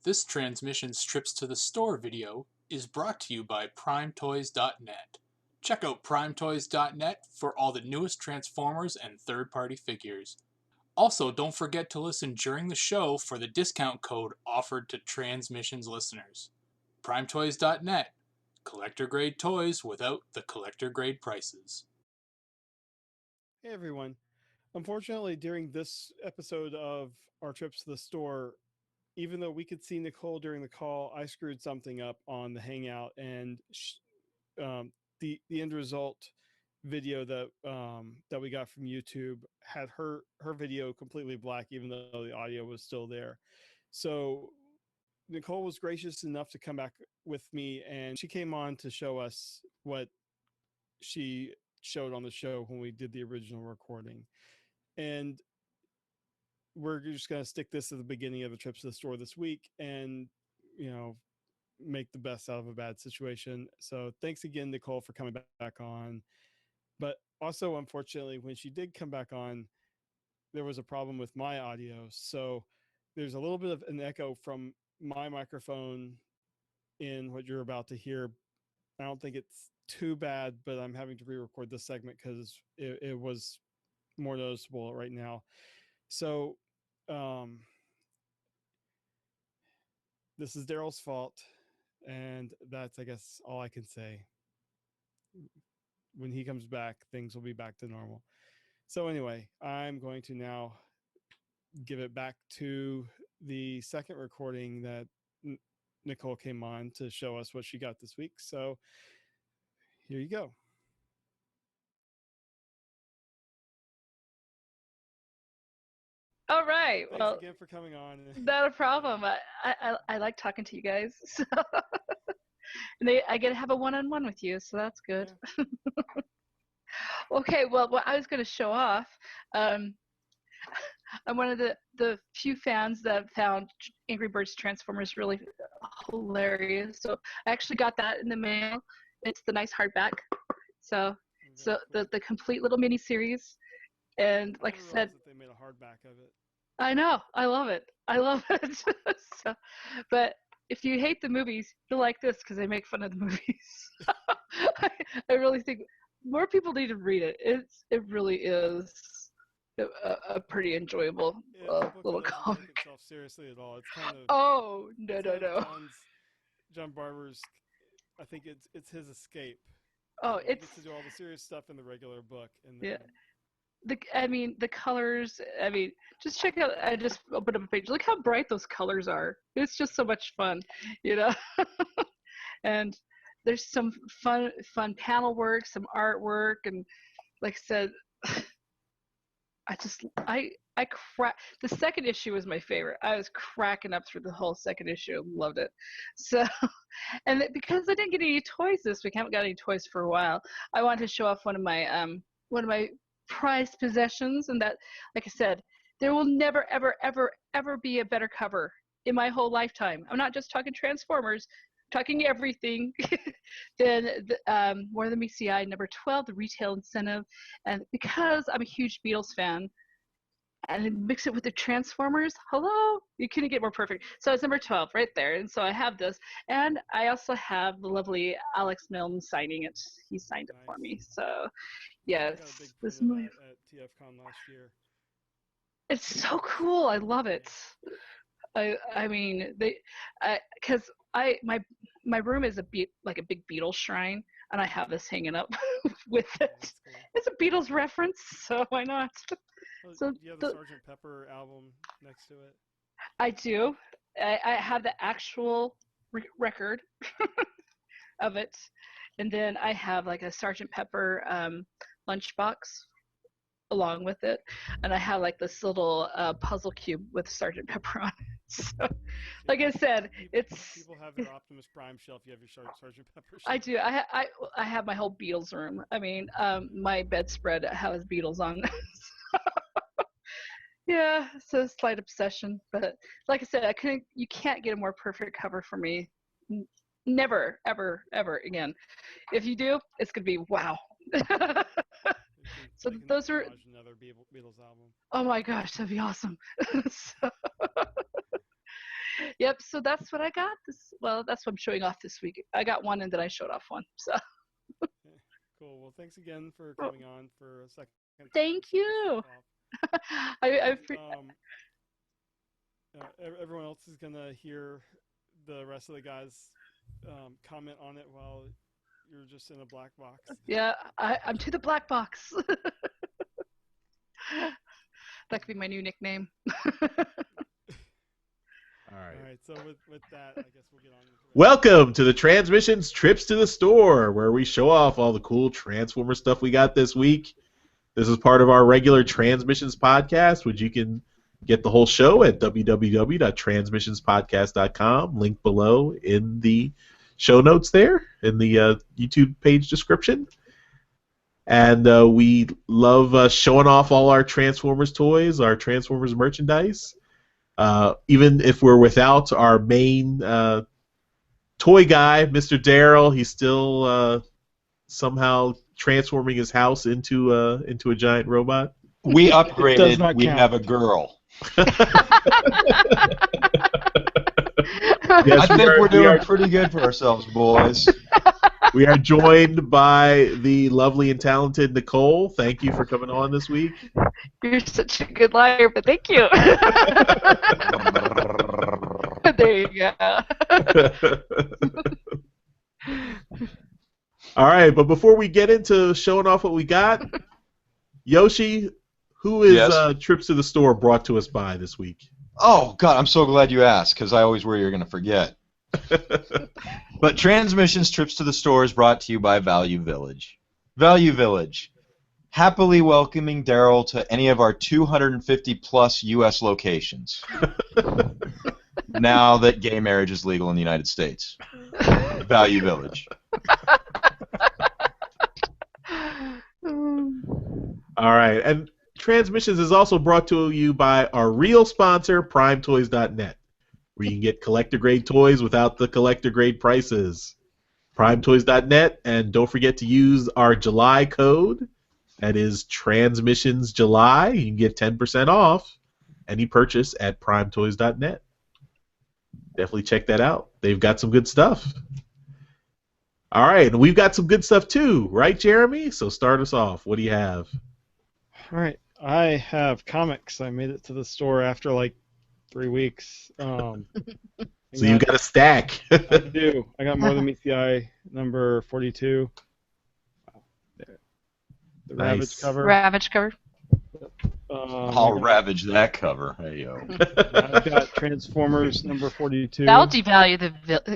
This Transmissions Trips to the Store video is brought to you by PrimeToys.net. Check out PrimeToys.net for all the newest Transformers and third-party figures. Also, don't forget to listen during the show for the discount code offered to Transmissions listeners. PrimeToys.net. Collector-grade toys without the collector-grade prices. Hey everyone. Unfortunately, during this episode of our trips to the store, even though we could see Nicole during the call, I screwed something up on the Hangout, and the end result video that we got from YouTube had her video completely black, even though the audio was still there. So Nicole was gracious enough to come back with me, and she came on to show us what she showed on the show when we did the original recording. And we're just going to stick this at the beginning of the trips to the store this week and, make the best out of a bad situation. So thanks again, Nicole, for coming back on. But also, unfortunately, when she did come back on, there was a problem with my audio. So there's a little bit of an echo from my microphone in what you're about to hear. I don't think it's too bad, but I'm having to re-record this segment because it was more noticeable right now. So this is Daryl's fault, and that's, I guess, all I can say. When he comes back, things will be back to normal. So anyway, I'm going to now give it back to the second recording that Nicole came on to show us what she got this week. So here you go. All right. Thanks again for coming on. Not a problem. I like talking to you guys. So and I get to have a one-on-one with you, so that's good. Yeah. Okay. Well, what I was going to show off. I'm one of the few fans that found Angry Birds Transformers really hilarious. So I actually got that in the mail. It's the nice hardback. So the complete little mini series. And like I said, that they made a hardback of it. I know. I love it. So, but if you hate the movies, you'll like this because they make fun of the movies. I really think more people need to read it. It really is a pretty enjoyable little comic. Take itself seriously at all. It's kind of no. John Barber's. I think it's his escape. Oh, he gets to do all the serious stuff in the regular book, and then, yeah. The colors, just check out, I just opened up a page. Look how bright those colors are. It's just so much fun, And there's some fun panel work, some artwork, and like I said, I the second issue was my favorite. I was cracking up through the whole second issue. Loved it. So, and because I didn't get any toys this week, I haven't got any toys for a while, I wanted to show off one of my prized possessions, and that, like I said, there will never ever be a better cover in my whole lifetime. I'm not just talking Transformers, I'm talking everything. Then More Than Meets the Eye number 12, the retail incentive. And because I'm a huge Beatles fan and mix it with the Transformers, hello, you couldn't get more perfect. So it's number 12 right there, and so I have this, and I also have the lovely Alex Milne signing it. He signed it for me. So yes, this movie at TFCon last year. It's so cool. I love it. Because my room is like a big Beatles shrine, and I have this hanging up with it. Cool. It's a Beatles reference, so why not? So do you have the Sgt. Pepper album next to it? I do. I have the actual record of it, and then I have like a Sgt. Pepper lunchbox along with it, and I have like this little puzzle cube with Sgt. Pepper on it. So, like I said, people have their Optimus Prime shelf. You have your Sgt. Pepper shelf. I do. I have my whole Beatles room. My bedspread has Beatles on. Yeah, so slight obsession, but like I said, you can't get a more perfect cover for me. Never, ever, ever again. If you do, it's gonna be wow. So those are another Beatles album. Oh my gosh, that'd be awesome. So, Yep. So that's what I got. Well, that's what I'm showing off this week. I got one, and then I showed off one. So. Cool. Well, thanks again for coming on for a second. Thank you. Everyone else is gonna hear the rest of the guys comment on it while you're just in a black box. Yeah, I'm to the black box. That could be my new nickname. All right. So with that, I guess we'll get on. Welcome to the TransMissions Trips to the Store, where we show off all the cool Transformer stuff we got this week. This is part of our regular TransMissions podcast, which you can get the whole show at www.transmissionspodcast.com. Link below in the show notes there, in the YouTube page description. And we love showing off all our Transformers toys, our Transformers merchandise. Even if we're without our main toy guy, Mr. Daryl, he's still somehow transforming his house into a giant robot. We upgraded. We count. have a girl. Yes, I think we're doing pretty good for ourselves, boys. We are joined by the lovely and talented Nicole. Thank you for coming on this week. You're such a good liar, but thank you. There you go. All right, but before we get into showing off what we got, Yoshi, who is Yes? Trips to the Store brought to us by this week? Oh, God, I'm so glad you asked, because I always worry you're going to forget. But TransMissions Trips to the Store is brought to you by Value Village. Value Village, happily welcoming Daryl to any of our 250-plus U.S. locations, now that gay marriage is legal in the United States. Value Village. All right, and TransMissions is also brought to you by our real sponsor, PrimeToys.net, where you can get collector-grade toys without the collector-grade prices. PrimeToys.net, and don't forget to use our July code. That is TransMissions July. You can get 10% off any purchase at PrimeToys.net. Definitely check that out. They've got some good stuff. All right, and we've got some good stuff too, right, Jeremy? So start us off. What do you have? All right. I have comics. I made it to the store after like 3 weeks. So you got a stack. I do. I got more than meets the eye. Number 42. There. The Nice. Ravage cover. Ravage cover. I'll ravage that cover. Hey, yo. I've got Transformers number 42. That'll devalue devalue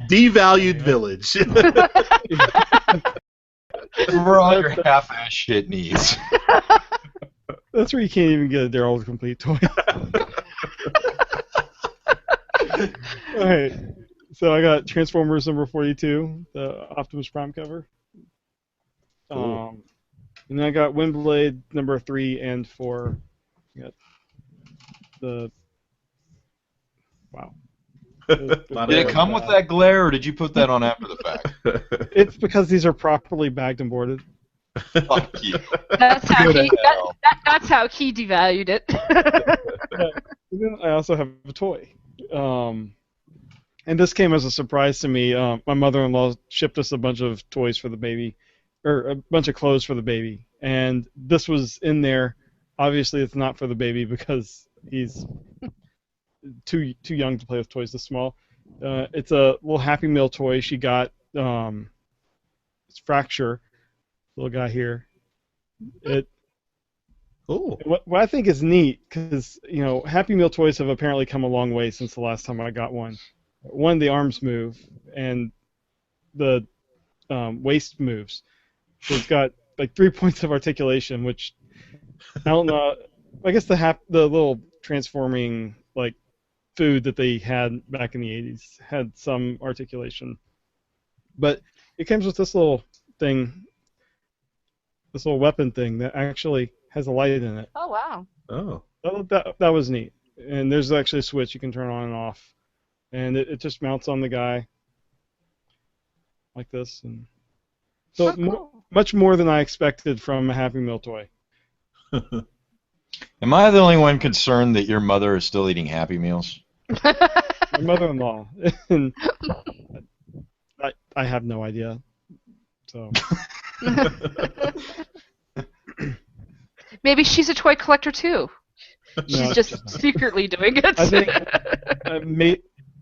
Devalued Village. For all your half-ass shit needs. That's where you can't even get a Daryl complete toy. Alright. So I got Transformers number 42, the Optimus Prime cover. Cool. And then I got Windblade number 3 and 4. I got the... Wow. Did it come with that glare, or did you put that on after the fact? It's because these are properly bagged and boarded. Fuck you. That's how Good he. hell. That's how he devalued it. And then I also have a toy. And this came as a surprise to me. My mother-in-law shipped us a bunch of toys for the baby, or a bunch of clothes for the baby. And this was in there. Obviously, it's not for the baby because he's too young to play with toys this small. It's a little Happy Meal toy she got. It's Fracture, little guy here. Cool. What I think is neat, because Happy Meal toys have apparently come a long way since the last time I got one. One, the arms move, and the waist moves. So it's got like 3 points of articulation, which I don't know. I guess the little transforming like food that they had back in the 80s had some articulation, but it comes with this little thing, this little weapon thing that actually has a light in it. Oh wow. Oh. That was neat. And there's actually a switch you can turn on and off, and it just mounts on the guy like this, and So cool. much more than I expected from a Happy Meal toy. Am I the only one concerned that your mother is still eating Happy Meals? My mother-in-law. And I have no idea. So Maybe she's a toy collector too. She's no, just secretly doing it.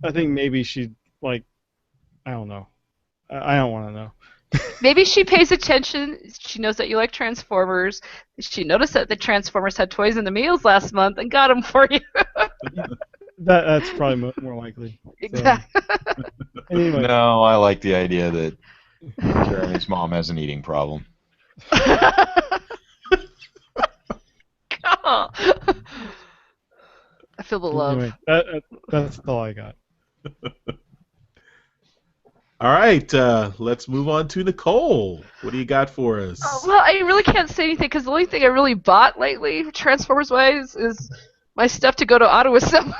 I think maybe she I don't know. I don't want to know. Maybe she pays attention. She knows that you like Transformers. She noticed that the Transformers had toys in the meals last month and got them for you. That's probably more likely. So, Exactly. anyway, No, I like the idea that Jeremy's mom has an eating problem. God. I feel the love. anyway, that's all I got. All right, let's move on to Nicole. What do you got for us? Well, I really can't say anything because the only thing I really bought lately, Transformers-wise, is my stuff to go to auto assembly.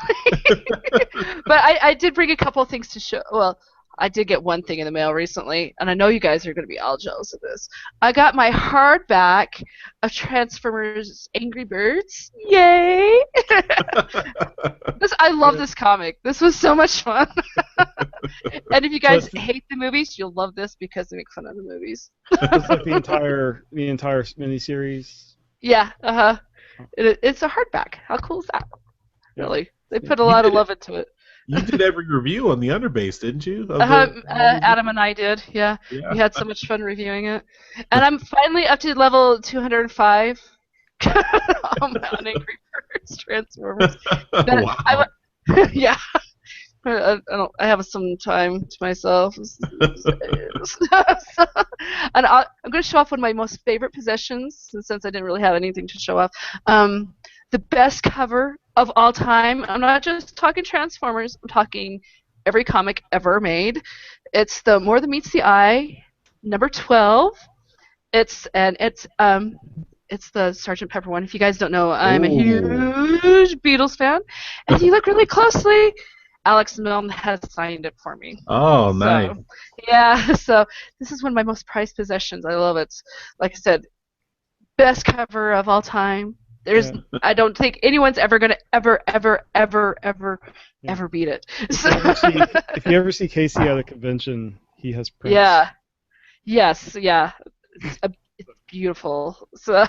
But I did bring a couple of things to show. Well, I did get one thing in the mail recently, and I know you guys are going to be all jealous of this. I got my hardback of Transformers Angry Birds. Yay! I love this comic. This was so much fun. And if you guys hate the movies, you'll love this because they make fun of the movies. It's like the entire miniseries. Yeah, it's a hardback. How cool is that? Yeah. Really, they put a lot of love into it. You did every review on the Underbase, didn't you? Adam and I did. Yeah, we had so much fun reviewing it, and I'm finally up to level 205 on Angry Birds Transformers. Wow. Yeah. I have some time to myself. And I'm going to show off one of my most favorite possessions, since I didn't really have anything to show off. The best cover of all time. I'm not just talking Transformers. I'm talking every comic ever made. It's the More Than Meets the Eye, number 12. It's the Sgt. Pepper one. If you guys don't know, I'm a huge Beatles fan. And if you look really closely, Alex Milne has signed it for me. Oh, nice. So, yeah, so this is one of my most prized possessions. I love it. Like I said, best cover of all time. I don't think anyone's ever gonna ever beat it. So, if you ever see Casey at a convention, he has prints. Yeah. Yes. Yeah. It's beautiful. So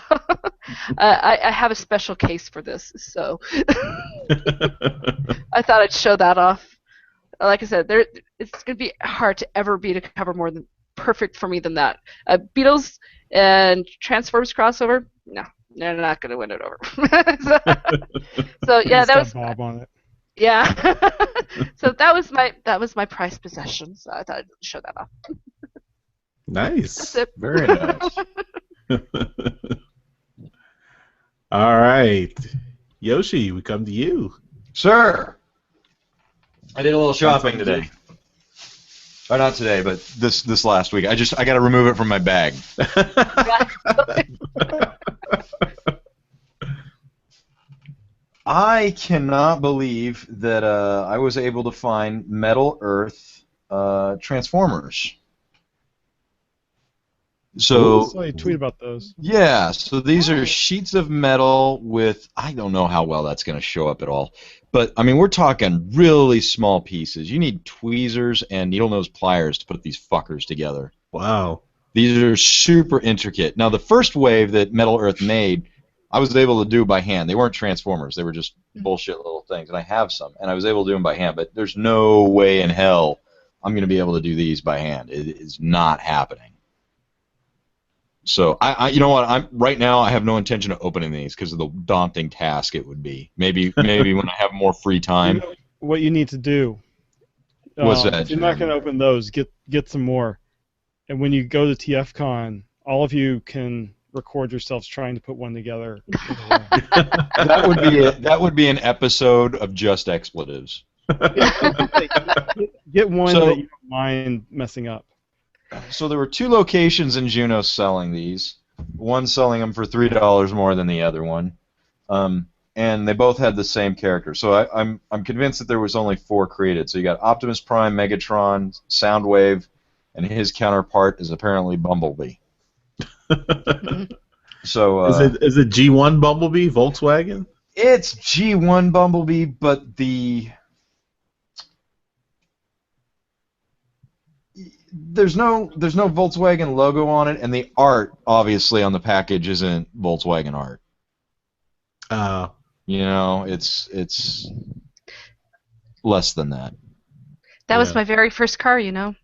I have a special case for this. So I thought I'd show that off. Like I said, it's gonna be hard to ever beat a cover more than perfect for me than that. Beatles and Transformers crossover. No, they're not gonna win it over. so yeah, that was Bob on it. Yeah. So that was my prized possession. So I thought I'd show that off. Nice. That's it. Very nice. All right. Yoshi, we come to you. Sir, I did a little shopping today. Or not today, but this last week. I got to remove it from my bag. I cannot believe that I was able to find Metal Earth Transformers. So I saw you tweet about those. yeah, so these are sheets of metal with, I don't know how well that's going to show up at all, but I mean we're talking really small pieces. You need tweezers and needle nose pliers to put these fuckers together. Wow. These are super intricate. Now the first wave that Metal Earth made, I was able to do by hand. They weren't Transformers. They were just bullshit little things, and I have some, and I was able to do them by hand, but there's no way in hell I'm going to be able to do these by hand. It is not happening. So, you know what? Right now I have no intention of opening these because of the daunting task it would be. Maybe when I have more free time. You know what you need to do. What's that? If you're not going to open those, get some more. And when you go to TFCon, all of you can record yourselves trying to put one together. That would be an episode of Just Expletives. Get one that you don't mind messing up. So there were two locations in Juneau selling these. One selling them for $3 more than the other one, and they both had the same character. So I'm convinced that there was only 4 created. So you got Optimus Prime, Megatron, Soundwave, and his counterpart is apparently Bumblebee. So is it G1 Bumblebee Volkswagen? it's G1 Bumblebee, but there's no Volkswagen logo on it, and the art obviously on the package isn't Volkswagen art. You know, it's less than that. That was Yeah. my very first car, you know.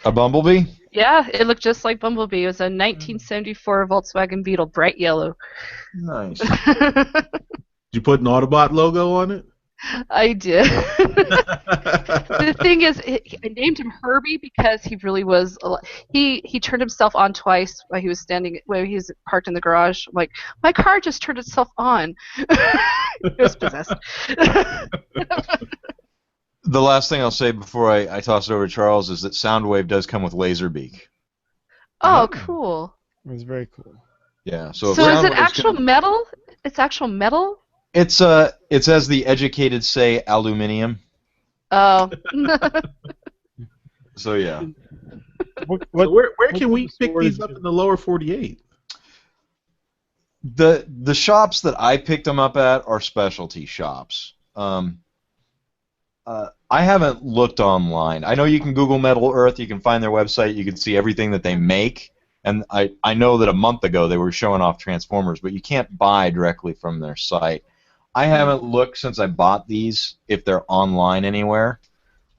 A Bumblebee? Yeah, it looked just like Bumblebee. It was a 1974 Volkswagen Beetle, bright yellow. Nice. Did you put an Autobot logo on it? I did. The thing is, I named him Herbie because he really was. He turned himself on twice while he was parked in the garage. I'm like, my car just turned itself on. It was possessed. The last thing I'll say before I toss it over to Charles is that Soundwave does come with Laserbeak. Oh, cool. It was very cool. Yeah. So, So is it Soundwave's actual gonna- metal? It's actual metal? It's as the educated say, aluminium. Oh. So yeah. What So where can what we pick store these is up it? in the lower 48? The shops that I picked them up at are specialty shops. I haven't looked online. I know you can Google Metal Earth. You can find their website. You can see everything that they make. And I know that a month ago they were showing off Transformers, but you can't buy directly from their site. I haven't looked since I bought these if they're online anywhere.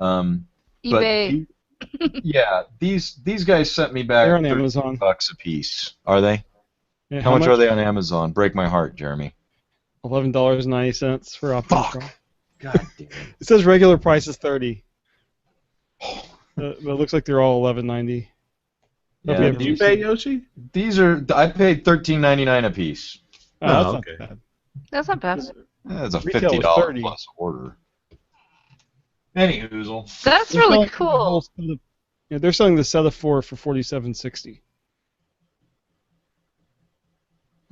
eBay. Yeah, these guys sent me back They're on 30 Amazon. bucks a piece. Are they? Yeah, How much are they on Amazon? Break my heart, Jeremy. $11.90 for Optimus Fuck. Prime. God damn it. It says regular price is $30. But it looks like they're all $11.90. Yeah, Okay, Did you pay, Yoshi? I paid $13.99 a piece. Oh, that's Oh, not okay. bad. That's not bad. That's a Retail was $50 $30. plus order. Anyhoozle. That's They're really selling the whole cool. set of- yeah, they're selling the set of 4 for $47.60.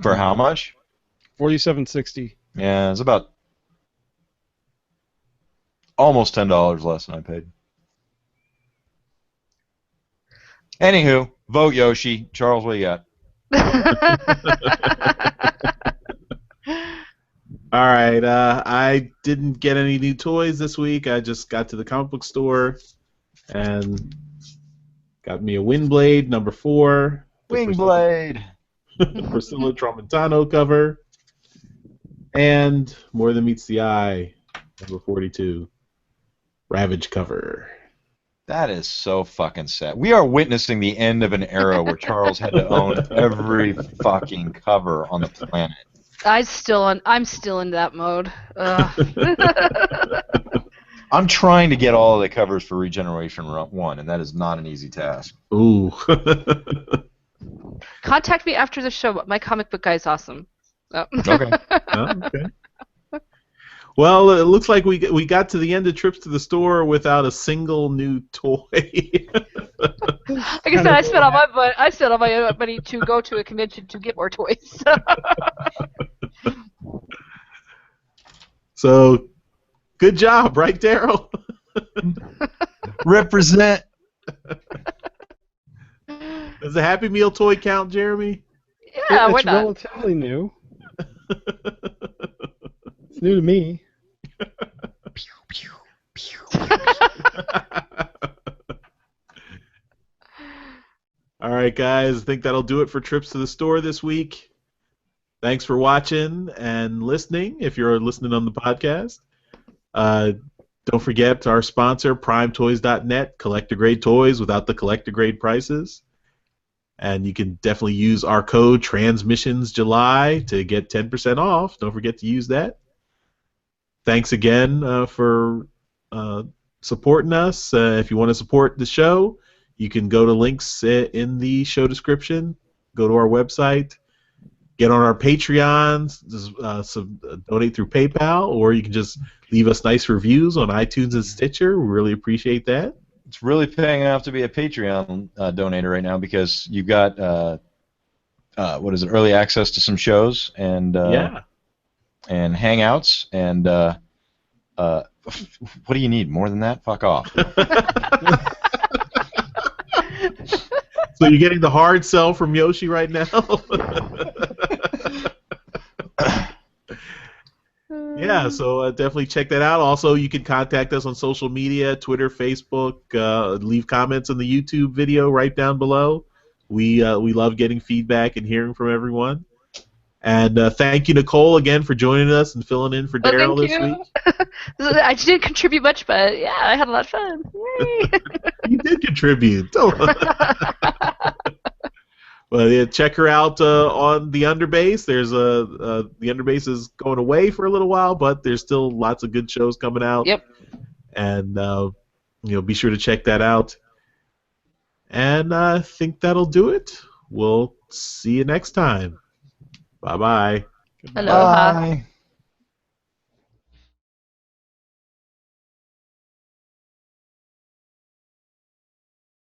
For how much? $47.60. Yeah, it's about almost $10 less than I paid. Anywho, vote Yoshi. Charles, what you got? All right. I didn't get any new toys this week. I just got to the comic book store and got me a Windblade number 4. the Wingblade. Priscilla Tramontano cover, and More Than Meets the Eye, number 42, Ravage cover. That is so fucking sad. We are witnessing the end of an era where Charles had to own every fucking cover on the planet. I'm still in that mode. Ugh. I'm trying to get all of the covers for Regeneration 1, and that is not an easy task. Ooh. Contact me after the show. My comic book guy is awesome. Oh. Okay. Oh, okay. Well, it looks like we got to the end of trips to the store without a single new toy. Like I said, I spent all my money to go to a convention to get more toys. So, good job, right, Daryl? Represent. Does the Happy Meal toy count, Jeremy? Yeah, why It's not? relatively new. It's new to me. All right, guys. I think that'll do it for trips to the store this week. Thanks for watching and listening. If you're listening on the podcast, don't forget our sponsor, PrimeToys.net. Collector-grade toys without the collector-grade prices. And you can definitely use our code TransMissions July to get 10% off. Don't forget to use that. Thanks again for supporting us. If you want to support the show, you can go to links in the show description. Go to our website. Get on our Patreons. Donate through PayPal, or you can just leave us nice reviews on iTunes and Stitcher. We really appreciate that. It's really paying off to be a Patreon donator right now because you've got early access to some shows and Yeah. and hangouts and what do you need more than that? Fuck off. So you're getting the hard sell from Yoshi right now? Yeah, so definitely check that out. Also, you can contact us on social media, Twitter, Facebook. Leave comments on the YouTube video right down below. We love getting feedback and hearing from everyone. And thank you, Nicole, again for joining us and filling in for Daryl this week. I didn't contribute much, but yeah, I had a lot of fun. You did contribute. Well, yeah, check her out on the Underbase. There's the Underbase is going away for a little while, but there's still lots of good shows coming out. Yep. And be sure to check that out. And I think that'll do it. We'll see you next time. Bye-bye. Aloha. Bye.